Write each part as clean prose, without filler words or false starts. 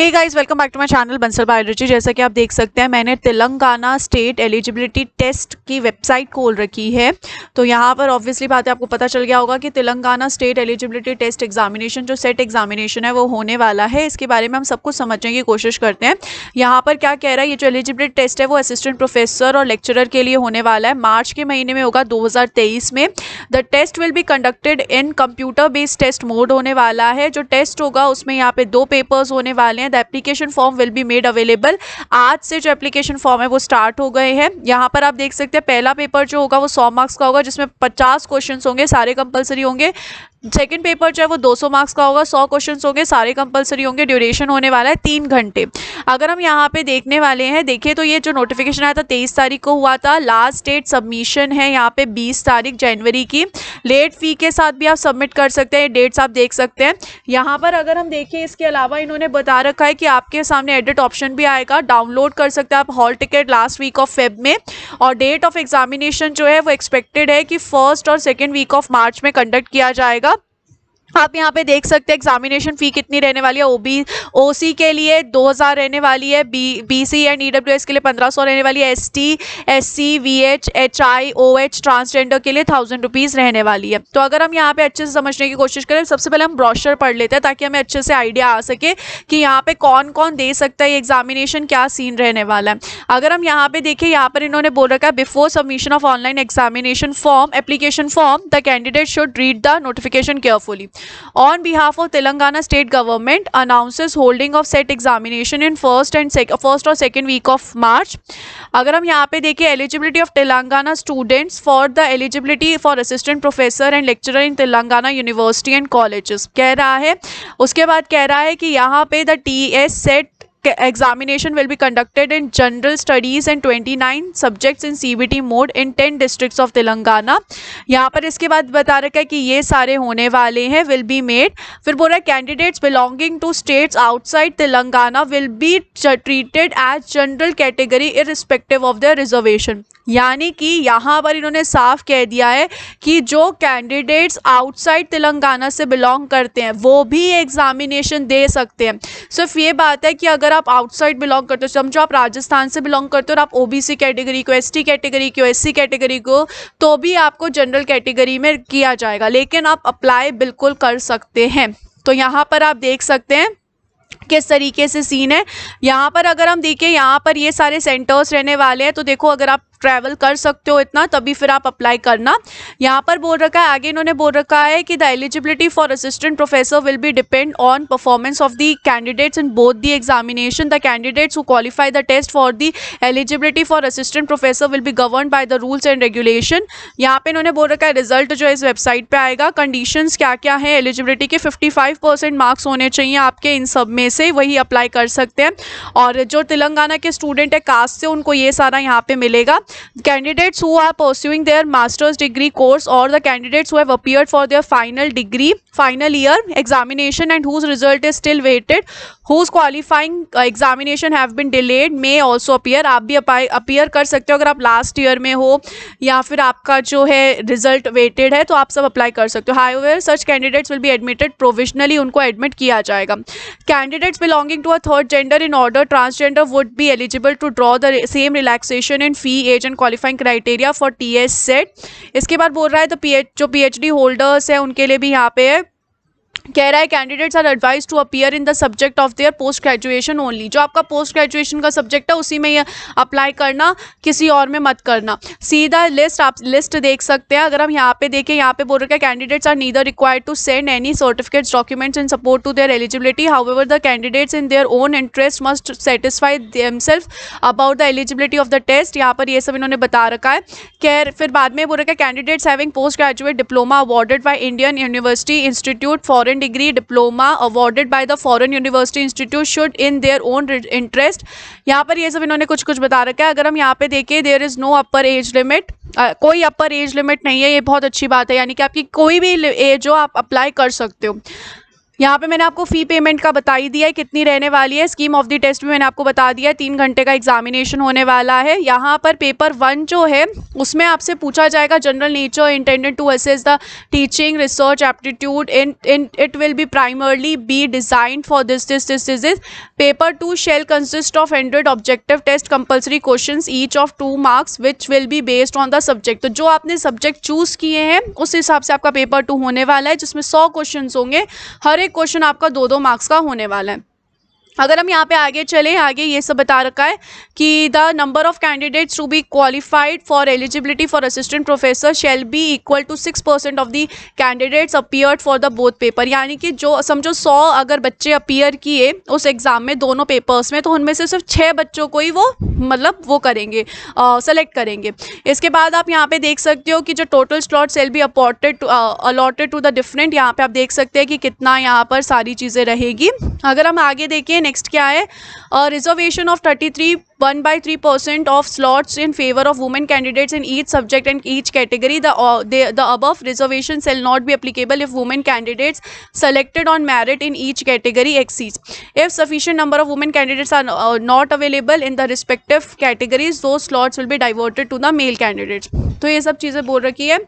Hey guys, welcome back to my channel Bansal biology. जैसा कि आप देख सकते हैं मैंने तेलंगाना स्टेट एलिजिबिलिटी टेस्ट की वेबसाइट खोल रखी है। तो यहाँ पर ऑब्वियसली बात है, आपको पता चल गया होगा कि Telangana state eligibility test examination जो सेट एग्जामिनेशन है वो होने वाला है। इसके बारे में हम सब कुछ समझने की कोशिश करते हैं। यहाँ पर क्या कह रहा है, ये जो एलिजिबिलिटी टेस्ट है वो असिस्टेंट प्रोफेसर और लेक्चरर के लिए होने वाला है। मार्च के महीने में होगा 2023 में। The test will be conducted in computer based test mode होने वाला है। जो टेस्ट होगा उसमें यहाँ पे 2 पेपर्स होने वाले हैं। The application form will be made available. आज से जो एप्लीकेशन फॉर्म है वो स्टार्ट हो गए हैं। यहाँ पर आप देख सकते हैं पहला पेपर जो होगा वो 100 मार्क्स का होगा, जिसमें 50 क्वेश्चंस होंगे, सारे कंपलसरी होंगे। सेकंड पेपर जो है वो 200 मार्क्स का होगा, 100 क्वेश्चंस होंगे, सारे कंपलसरी होंगे। ड्यूरेशन होने वाला है 3 घंटे। अगर हम यहाँ पे देखने वाले हैं, देखिए तो ये जो नोटिफिकेशन आया था 23 तारीख को हुआ था। लास्ट डेट सबमिशन है यहाँ पे 20 तारीख जनवरी की। लेट फी के साथ भी आप सबमिट कर सकते हैं, डेट्स आप देख सकते हैं यहाँ पर। अगर हम देखें, इसके अलावा इन्होंने बता रखा है कि आपके सामने एडिट ऑप्शन भी आएगा, डाउनलोड कर सकते हैं आप hall ticket last week of Feb में। और डेट ऑफ एग्जामिनेशन जो है वो एक्सपेक्टेड है कि 1st और 2nd वीक ऑफ मार्च में कंडक्ट किया जाएगा। आप यहाँ पे देख सकते हैं एग्जामिनेशन फ़ी कितनी रहने वाली है। ओसी के लिए 2000 रहने वाली है, बीसी एंड ईडब्ल्यूएस के लिए 1500 रहने वाली है, ST, SC, VH, HI, OH, transgender के लिए 1000 रुपीज़ रहने वाली है। तो अगर हम यहाँ पे अच्छे से समझने की कोशिश करें, सबसे पहले हम ब्रोशर पढ़ लेते हैं ताकि हमें अच्छे से आइडिया आ सके कि यहाँ पे कौन कौन दे सकता है ये एग्जामिनेशन, क्या सीन रहने वाला है। अगर हम यहाँ पे देखें, यहाँ पर इन्होंने बोल रखा है before submission of online examination form application form the candidate should read the notification carefully. On behalf of Telangana state government announces holding of set examination in first or second week of March। अगर हम यहाँ पे देखें eligibility of Telangana students for the eligibility for assistant professor and lecturer in Telangana university and colleges कह रहा है। उसके बाद कह रहा है कि यहाँ पे the TS set examination will be conducted in general studies and 29 subjects in CBT mode in 10 districts of Telangana। यहाँ पर इसके बाद बता रखा है कि ये सारे होने वाले हैं, will be made। फिर बोल रहा है candidates belonging to states outside Telangana will be treated as general category irrespective of their reservation। यानी कि यहाँ पर इन्होंने साफ कह दिया है कि जो कैंडिडेट्स आउटसाइड तेलंगाना से बिलोंग करते हैं वो भी एग्जामिनेशन दे सकते हैं। सिर्फ ये बात है कि अगर आप आउटसाइड बिलोंग करते हो, समझो आप राजस्थान से बिलोंग करते हो और आप ओबीसी कैटेगरी को, एसटी कैटेगरी को, एससी कैटेगरी को, तो भी आपको जनरल कैटेगरी में किया जाएगा, लेकिन आप अप्लाई बिल्कुल कर सकते हैं। तो यहाँ पर आप देख सकते हैं किस तरीके से सीन है। यहाँ पर अगर हम देखें, यहाँ पर ये सारे सेंटर्स रहने वाले हैं। तो देखो, अगर आप ट्रैवल कर सकते हो इतना, तभी फिर आप अप्लाई करना। यहाँ पर बोल रखा है, आगे इन्होंने बोल रखा है कि the eligibility for assistant professor will be depend on performance of the candidates in both the examination. The candidates who qualify the test for the eligibility for assistant professor will be govern by the rules and regulation. यहाँ पे इन्होंने बोल रखा है result जो है इस website पे आएगा। कंडीशंस क्या क्या है एलिजिबिलिटी के, 55% मार्क्स होने चाहिए आपके इन सब में से, वही अप्लाई कर सकते हैं। और जो तेलंगाना के स्टूडेंट है कास्ट से, उनको ये सारा यहाँ पे मिलेगा। Candidates who are pursuing their master's degree course or the candidates who have appeared for their final year examination and whose result is still waited, whose qualifying examination have been delayed may also appear। आप भी appear कर सकते हो अगर आप last year में हो या फिर आपका जो है रिजल्ट वेटेड है, तो आप सब अप्लाई कर सकते हो। However, such candidates will be admitted provisionally, उनको एडमिट किया जाएगा। Candidates belonging to a third gender in order transgender would be eligible to draw the same relaxation in fee, age and qualifying criteria for TS set। इसके बाद बोल रहा है जो PhD holders है उनके लिए भी यहाँ पे है, कह रहा है candidates are advise to appear in the subject of their post graduation only. जो आपका पोस्ट ग्रेजुएशन का सब्जेक्ट है उसी में ये अप्लाई करना, किसी और में मत करना। सीधा लिस्ट, आप लिस्ट देख सकते हैं। अगर हम यहाँ पे देखें, यहाँ पे बोल रखा है candidates are neither required to send any certificates documents in support to their eligibility. However the candidates in their own interest must satisfy themself about the eligibility of the test. यहाँ पर ये सब इन्होंने बता रखा है। फिर बाद में बोल रखा है candidates having post graduate diploma awarded by Indian university institute foreign degree diploma awarded by the foreign university institute should in their own interest। यहाँ पर ये सब इन्होंने कुछ कुछ बता रखा है। अगर हम यहाँ पे देखें, there is no upper age limit, कोई अपर एज लिमिट नहीं है। ये बहुत अच्छी बात है, यानी कि आपकी कोई भी एज हो आप अप्लाई कर सकते हो। यहाँ पे मैंने आपको फ़ी पेमेंट का बता ही दिया है कितनी रहने वाली है। स्कीम ऑफ द टेस्ट भी मैंने आपको बता दिया है, 3 घंटे का एग्जामिनेशन होने वाला है। यहाँ पर पेपर 1 जो है उसमें आपसे पूछा जाएगा general nature intended to assess the teaching research aptitude in it will be primarily be designed for this. Paper 2 shall consist of 100 objective test compulsory questions each of 2 marks which will be based on the subject. तो जो आपने subject choose किए हैं उस हिसाब से आपका paper 2 होने वाला है, जिसमें 100 क्वेश्चन होंगे, हर एक क्वेश्चन आपका 2-2 मार्क्स का होने वाला है। अगर हम यहाँ पे आगे चलें, आगे ये सब बता रखा है कि the number of candidates to be qualified for eligibility for assistant professor shall be equal to 6% of the candidates appeared for the both paper. यानी कि जो समझो 100 अगर बच्चे अपीयर किए उस एग्जाम में दोनों पेपर्स में, तो उनमें से सिर्फ 6 बच्चों को ही वो करेंगे, सेलेक्ट करेंगे। इसके बाद आप यहाँ पे देख सकते हो कि जो total slot shall be allotted to the different, यहाँ पे आप देख सकते हैं कि कितना यहाँ पर सारी चीज़ें रहेगी। अगर हम आगे देखें नेक्स्ट क्या है, reservation of 1/3% of slots in favour of women candidates in each subject and each category. The above reservation shall not be applicable if women candidates selected on merit in each category exceeds. If sufficient number of women candidates are not available in the respective categories, those slots will be diverted to the male candidates. तो ये सब चीज़ें बोल रखी है।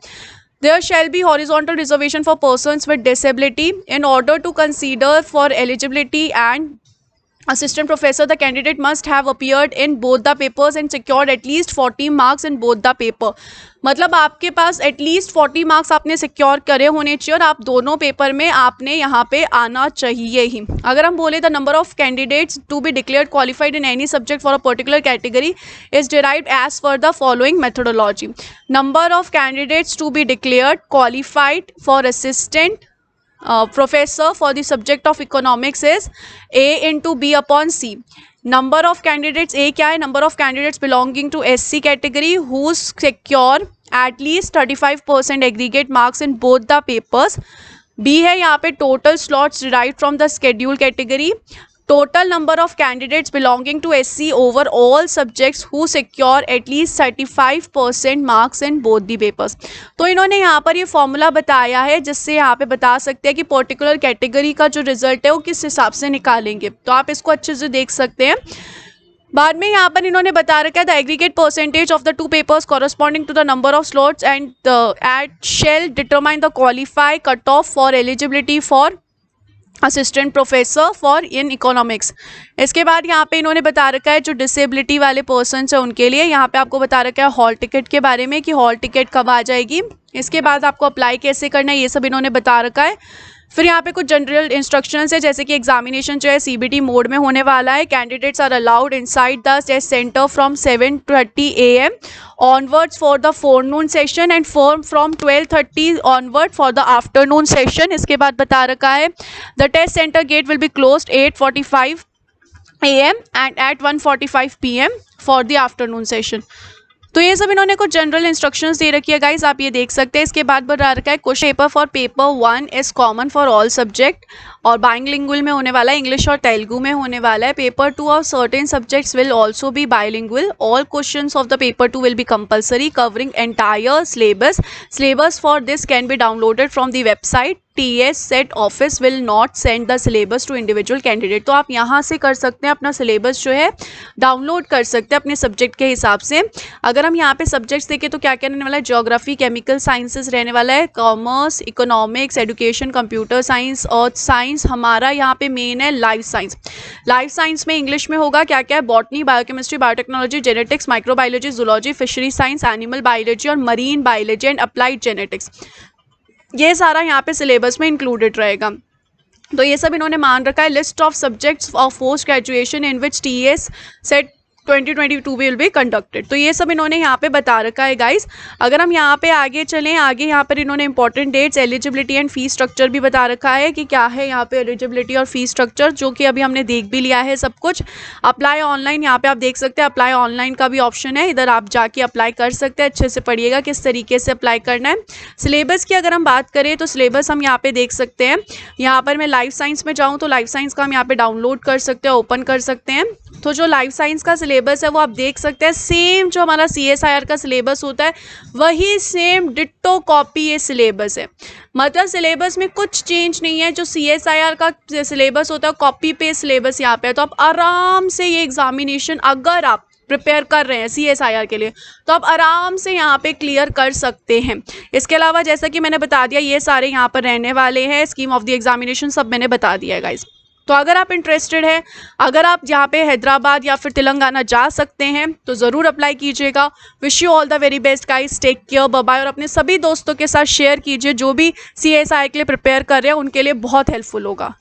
There shall be horizontal reservation for persons with disability. In order to consider for eligibility and assistant professor, the candidate must have appeared in both the papers and secured at least 40 marks in both the paper. मतलब आपके पास at least 40 marks आपने secure करे होने चाहिए और आप दोनों paper में आपने यहाँ पे आना चाहिए ही। अगर हम बोले the number of candidates to be declared qualified in any subject for a particular category is derived as per the following methodology. Number of candidates to be declared qualified for assistant professor for the subject of economics is A into B upon C. Number of candidates, A क्या है, number of candidates belonging to SC category who secure at least 35% aggregate marks in both the papers. B है यहाँ पे total slots derived from the schedule category. Total number of candidates belonging to SC over all subjects who secure at least 35% marks in both the papers. तो इन्होंने यहाँ पर ये formula बताया है जिससे यहाँ पे बता सकते हैं कि पर्टिकुलर कैटेगरी का जो रिजल्ट है वो किस हिसाब से निकालेंगे। तो आप इसको अच्छे से देख सकते हैं। बाद में यहाँ पर इन्होंने बता रखा है the aggregate percentage of the 2 papers corresponding to the number of slots and at shall determine the qualify cut off for eligibility for assistant professor for in economics. इसके बाद यहाँ पे इन्होंने बता रखा है जो डिसेबिलिटी वाले पर्सन्स हैं उनके लिए, यहाँ पे आपको बता रखा है हॉल टिकट के बारे में कि हॉल टिकट कब आ जाएगी। इसके बाद आपको अप्लाई कैसे करना है ये सब इन्होंने बता रखा है। फिर यहाँ पे कुछ जनरल इंस्ट्रक्शंस है, जैसे कि एग्जामिनेशन जो है CBT मोड में होने वाला है। Candidates are allowed inside the test centre from 7:30 AM onwards for the forenoon session and from 12:30 onward for the afternoon session. इसके बाद बता रखा है the test center gate will be closed 8:45 AM and at 1:45 PM for the afternoon session. तो ये सब इन्होंने कुछ जनरल इंस्ट्रक्शंस दे रखी है गाइस, आप ये देख सकते हैं। इसके बाद बता रखा है question paper for paper 1 is common for all subject और बाइलिंगुअल में होने वाला है, इंग्लिश और तेलुगु में होने वाला है। Paper 2 of certain subjects will also be bilingual. All questions of the paper 2 will be compulsory covering entire syllabus for this can be downloaded from the website. TS SET office will not send the syllabus to individual candidate. तो आप यहाँ से कर सकते हैं, अपना syllabus जो है डाउनलोड कर सकते हैं अपने सब्जेक्ट के हिसाब से। अगर हम यहाँ पे सब्जेक्ट्स देखें तो क्या क्या रहने वाला है, ज्योग्राफी, केमिकल साइंसेस रहने वाला है, commerce, economics, education, computer science, earth science. हमारा यहाँ पे मेन है लाइफ साइंस। लाइफ साइंस में इंग्लिश में होगा क्या क्या है, botany, biochemistry, biotechnology, genetics, microbiology, zoology, fishery science, animal biology और marine biology and applied genetics. ये सारा यहाँ पे सिलेबस में इंक्लूडेड रहेगा। तो ये सब इन्होंने मान रखा है। List of subjects of post graduation in which TS set 2022 will be conducted. तो ये सब इन्होंने यहाँ पे बता रखा है गाइस। अगर हम यहाँ पे आगे चलें, आगे यहाँ पर इन्होंने important dates, eligibility and fee structure भी बता रखा है कि क्या है यहाँ पे एलिजिबिलिटी और फी स्ट्रक्चर, जो कि अभी हमने देख भी लिया है सब कुछ। अप्लाई ऑनलाइन, यहाँ पे आप देख सकते हैं अप्लाई ऑनलाइन का भी ऑप्शन है, इधर आप जाके अप्लाई कर सकते हैं। अच्छे से पढ़िएगा किस तरीके से अप्लाई करना है। सिलेबस की अगर हम बात करें तो सिलेबस हम यहाँ पे देख सकते हैं। यहाँ पर मैं लाइफ साइंस में जाऊँ तो लाइफ साइंस का हम यहाँ पे डाउनलोड कर सकते हैं, ओपन कर सकते हैं। तो जो लाइफ साइंस का सिलेबस है वो आप देख सकते हैं, सेम जो हमारा CSIR का सिलेबस होता है वही सेम डिट्टो कॉपी ये सिलेबस है। मतलब सिलेबस में कुछ चेंज नहीं है। जो CSIR का सिलेबस होता है कॉपी पेस्ट सिलेबस यहाँ पे है। तो आप आराम से ये एग्जामिनेशन अगर आप प्रिपेयर कर रहे हैं CSIR के लिए तो आप आराम से यहाँ पे क्लियर कर सकते हैं। इसके अलावा जैसा कि मैंने बता दिया ये सारे यहाँ पर रहने वाले हैं, स्कीम ऑफ द एग्जामिनेशन सब मैंने बता दिया है गाइस। तो अगर आप इंटरेस्टेड हैं, अगर आप यहाँ पे हैदराबाद या फिर तेलंगाना जा सकते हैं तो ज़रूर अप्लाई कीजिएगा। Wish you all the very best guys, take care, bye bye. और अपने सभी दोस्तों के साथ शेयर कीजिए जो भी CSIR के लिए प्रिपेयर कर रहे हैं, उनके लिए बहुत हेल्पफुल होगा।